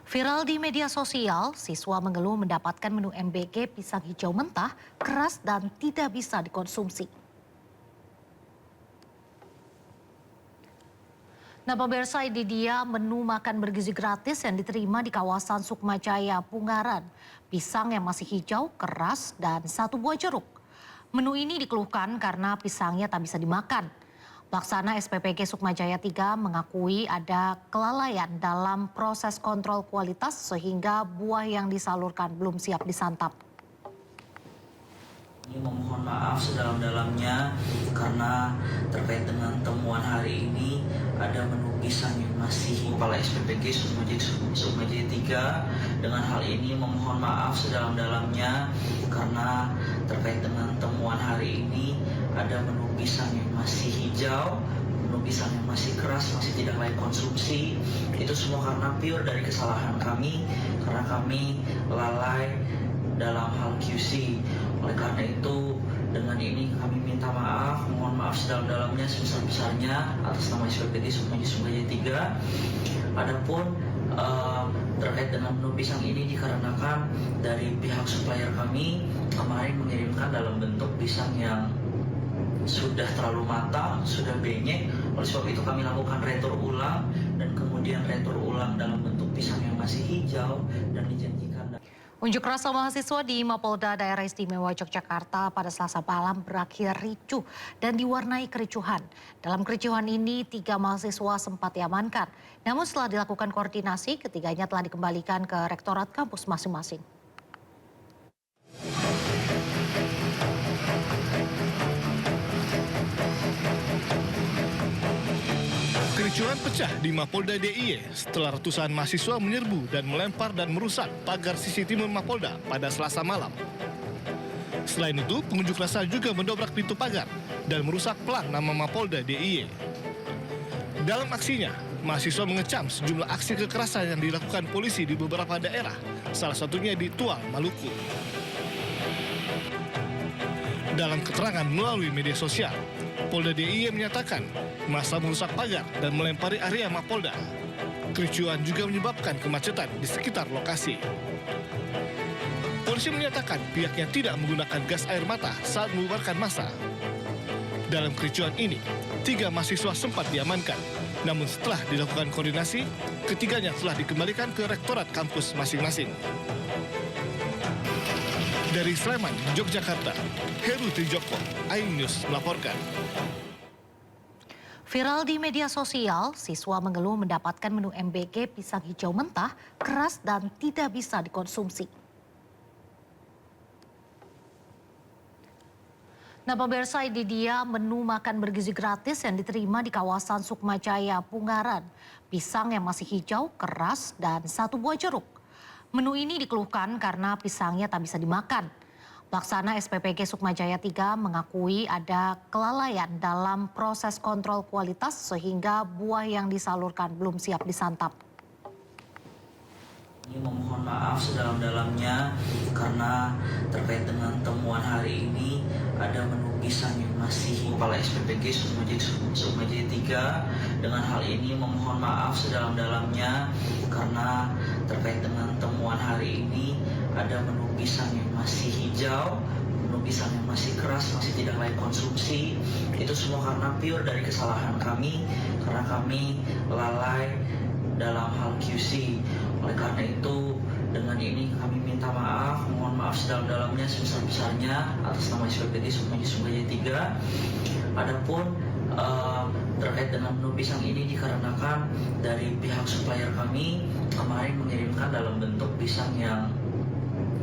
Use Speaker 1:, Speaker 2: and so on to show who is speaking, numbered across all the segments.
Speaker 1: Viral di media sosial, siswa mengeluh mendapatkan menu MBG pisang hijau mentah, keras dan tidak bisa dikonsumsi. Nah, pemirsa, ini dia menu makan bergizi gratis yang diterima di kawasan Sukmajaya, Pungaran. Pisang yang masih hijau, keras, dan satu buah jeruk. Menu ini dikeluhkan karena pisangnya tak bisa dimakan. Pelaksana SPPG Sukmajaya 3 mengakui ada kelalaian dalam proses kontrol kualitas sehingga buah yang disalurkan belum siap disantap.
Speaker 2: Ini memohon maaf sedalam-dalamnya karena terkait dengan temuan hari ini ada menu pisang yang masih Kepala SPPG Sukmajaya 3. Dengan hal ini memohon maaf sedalam-dalamnya karena terkait dengan temuan hari ini ada menu pisang yang masih hijau, menu pisang yang masih keras, masih tidak layak konsumsi. Itu semua karena pure dari kesalahan kami, karena kami lalai dalam hal QC. Oleh karena itu, dengan ini kami minta maaf, mohon maaf sedalam-dalamnya sebesar-besarnya atas nama SPPG Sukmajaya 3. Adapun terkait dengan menu pisang ini dikarenakan dari pihak supplier kami kemarin mengirimkan dalam bentuk pisang yang sudah terlalu matang, sudah benyek. Oleh sebab itu kami lakukan retur ulang dan kemudian retur ulang dalam bentuk pisang yang masih hijau dan dijanjikan.
Speaker 1: Unjuk rasa mahasiswa di Mapolda Daerah Istimewa Yogyakarta pada Selasa malam berakhir ricuh dan diwarnai kericuhan. Dalam kericuhan ini 3 mahasiswa sempat diamankan. Namun setelah dilakukan koordinasi, ketiganya telah dikembalikan ke rektorat kampus masing-masing.
Speaker 3: Kericuhan pecah di Mapolda DIY setelah ratusan mahasiswa menyerbu dan melempar dan merusak pagar sisi timur Mapolda pada Selasa malam. Selain itu, pengunjuk rasa juga mendobrak pintu pagar dan merusak pelang nama Mapolda DIY. Dalam aksinya, mahasiswa mengecam sejumlah aksi kekerasan yang dilakukan polisi di beberapa daerah, salah satunya di Tual, Maluku. Dalam keterangan melalui media sosial, Polda DIY menyatakan massa merusak pagar dan melempari area Mapolda. Kericuhan juga menyebabkan kemacetan di sekitar lokasi. Polisi menyatakan pihaknya tidak menggunakan gas air mata saat membubarkan massa. Dalam kericuhan ini, 3 mahasiswa sempat diamankan. Namun setelah dilakukan koordinasi, ketiganya telah dikembalikan ke rektorat kampus masing-masing. Dari Sleman, Yogyakarta, Heru Trijoko, iNews melaporkan.
Speaker 1: Viral di media sosial, siswa mengeluh mendapatkan menu MBG pisang hijau mentah, keras dan tidak bisa dikonsumsi. Nah, pemirsa, ini dia menu makan bergizi gratis yang diterima di kawasan Sukmajaya, Pungaran. Pisang yang masih hijau, keras, dan satu buah jeruk. Menu ini dikeluhkan karena pisangnya tak bisa dimakan. Pelaksana SPPG Sukmajaya 3 mengakui ada kelalaian dalam proses kontrol kualitas sehingga buah yang disalurkan belum siap disantap.
Speaker 2: Ini memohon maaf sedalam-dalamnya karena terkait dengan temuan hari ini ada menu pisang yang masih Kepala SPPG Sukmajaya 3. Dengan hal ini memohon maaf sedalam-dalamnya karena terkait dengan temuan hari ini ada menu pisang yang masih hijau, menu pisang yang masih keras, masih tidak layak konsumsi. Itu semua karena pure dari kesalahan kami, karena kami lalai dalam hal QC. Oleh karena itu, dengan ini kami minta maaf, mohon maaf sedalam-dalamnya sebesar-besarnya atas nama SPPG Sukmajaya 3. Adapun terkait dengan menu pisang ini dikarenakan dari pihak supplier kami kemarin mengirimkan dalam bentuk pisang yang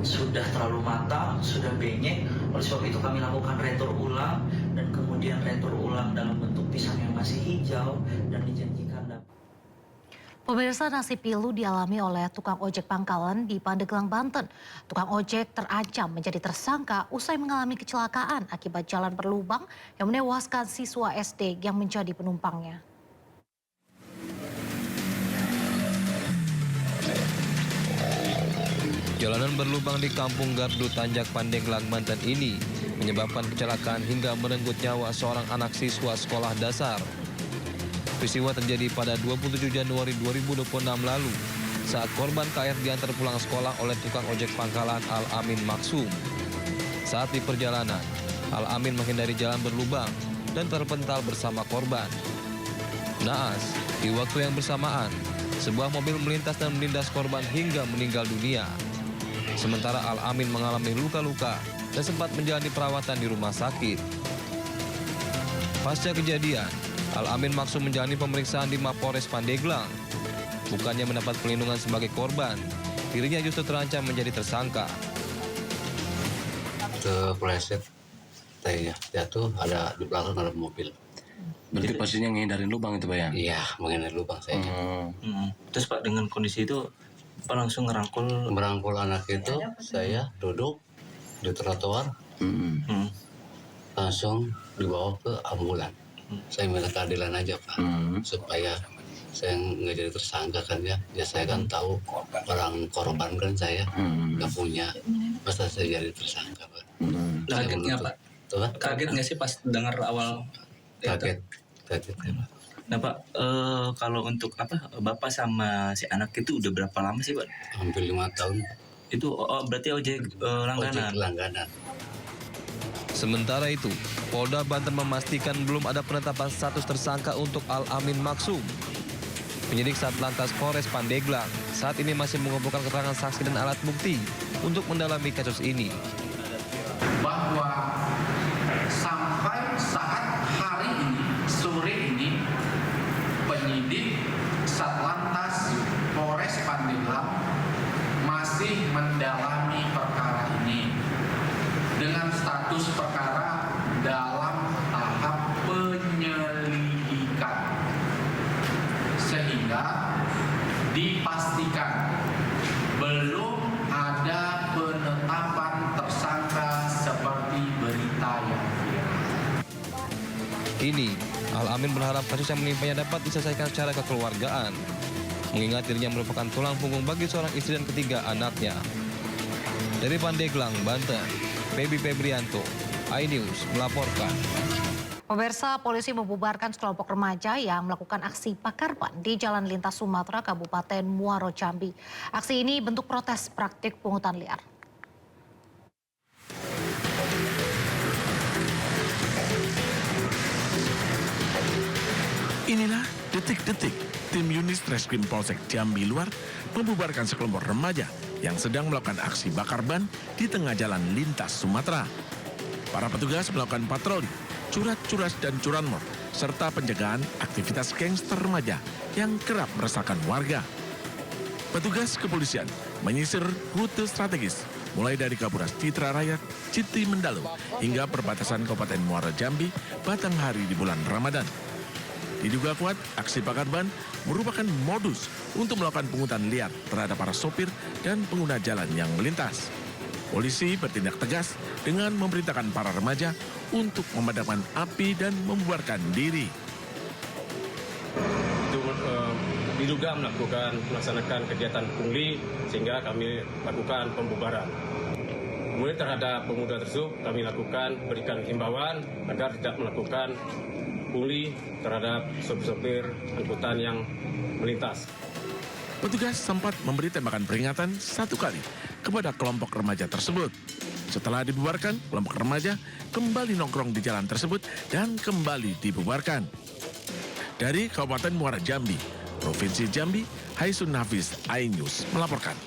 Speaker 2: sudah terlalu matang, sudah benyek. Oleh sebab itu kami lakukan retur ulang dan kemudian retur ulang dalam bentuk pisang yang masih hijau dan dijanjikan.
Speaker 1: Pemirsa, nasib pilu dialami oleh tukang ojek pangkalan di Pandeglang, Banten. Tukang ojek terancam menjadi tersangka usai mengalami kecelakaan akibat jalan berlubang yang menewaskan siswa SD yang menjadi penumpangnya.
Speaker 4: Jalanan berlubang di Kampung Gardu Tanjak, Pandeglang, Banten ini menyebabkan kecelakaan hingga merenggut nyawa seorang anak siswa sekolah dasar. Peristiwa terjadi pada 27 Januari 2026 lalu. saat korban KR diantar pulang sekolah oleh tukang ojek pangkalan Al-Amin Maksum. Saat di perjalanan, Al-Amin menghindari jalan berlubang dan terpental bersama korban. Naas, di waktu yang bersamaan, sebuah mobil melintas dan menindas korban hingga meninggal dunia. Sementara Al-Amin mengalami luka-luka dan sempat menjalani perawatan di rumah sakit. Pasca kejadian, Al-Amin Maksum menjalani pemeriksaan di Mapores Pandeglang. Bukannya mendapat perlindungan sebagai korban, dirinya justru terancam menjadi tersangka.
Speaker 5: Kepleset, saya jatuh, ada di belakang ada mobil.
Speaker 6: Berarti posisinya ngindarin lubang itu Pak ya?
Speaker 5: Iya, mengenai lubang saya.
Speaker 2: Terus Pak, dengan kondisi itu Pak langsung
Speaker 5: Merangkul anak itu, saya duduk di trotoar, langsung dibawa ke ambulan. Saya minta keadilan aja Pak, supaya saya nggak jadi tersangka kan ya. Ya saya kan tahu orang korban kan saya nggak punya, masa saya jadi tersangka Pak.
Speaker 2: Kagetnya Pak?
Speaker 5: Tuh, kan?
Speaker 2: Kaget nggak sih pas dengar awal?
Speaker 5: Kaget ya Pak.
Speaker 2: Nah Pak, kalau untuk Bapak sama si anak itu udah berapa lama sih Pak?
Speaker 5: Hampir 5 tahun.
Speaker 2: Itu berarti ojek langganan?
Speaker 5: Ojek langganan.
Speaker 4: Sementara itu, Polda Banten memastikan belum ada penetapan status tersangka untuk Al-Amin Maksum. Penyidik Satlantas Polres Pandeglang saat ini masih mengumpulkan keterangan saksi dan alat bukti untuk mendalami kasus ini.
Speaker 7: Bahwa sampai saat hari ini, sore ini, penyidik Satlantas Polres Pandeglang masih mendalami perkara ini dengan status perkara dalam tahap penyelidikan, sehingga dipastikan belum ada penetapan tersangka seperti berita yang viral.
Speaker 4: Kini, Al-Amin berharap kasus yang menimpanya dapat diselesaikan secara kekeluargaan, mengingat dirinya merupakan tulang punggung bagi seorang istri dan ketiga anaknya. Dari Pandeglang, Banten, Feby Febrianto, iNews melaporkan.
Speaker 1: Pemirsa, polisi membubarkan sekelompok remaja yang melakukan aksi bakar ban di Jalan Lintas Sumatera, Kabupaten Muaro Jambi. Aksi ini bentuk protes praktik pungutan liar.
Speaker 8: Inilah detik-detik tim Unit Reskrim Polsek Jambi Luar membubarkan sekelompok remaja yang sedang melakukan aksi bakar ban di tengah jalan lintas Sumatera. Para petugas melakukan patroli, curat-curas dan curanmor, serta penjagaan aktivitas gangster remaja yang kerap meresahkan warga. Petugas kepolisian menyisir rute strategis mulai dari Kapolres Citra Raya, Citi Mendalu, hingga perbatasan Kabupaten Muaro Jambi, Batanghari di bulan Ramadan. Diduga kuat, aksi bakar ban merupakan modus untuk melakukan pungutan liar terhadap para sopir dan pengguna jalan yang melintas. Polisi bertindak tegas dengan memerintahkan para remaja untuk memadamkan api dan membubarkan diri.
Speaker 9: Itu diduga melaksanakan kegiatan pungli sehingga kami lakukan pembubaran. Kemudian terhadap pemuda tersebut kami berikan himbauan agar tidak melakukan pungli terhadap sopir-sopir angkutan yang melintas.
Speaker 8: Petugas sempat memberi tembakan peringatan 1 kali kepada kelompok remaja tersebut. Setelah dibubarkan, kelompok remaja kembali nongkrong di jalan tersebut dan kembali dibubarkan. Dari Kabupaten Muara Jambi, Provinsi Jambi, Haisun Hafiz, iNews melaporkan.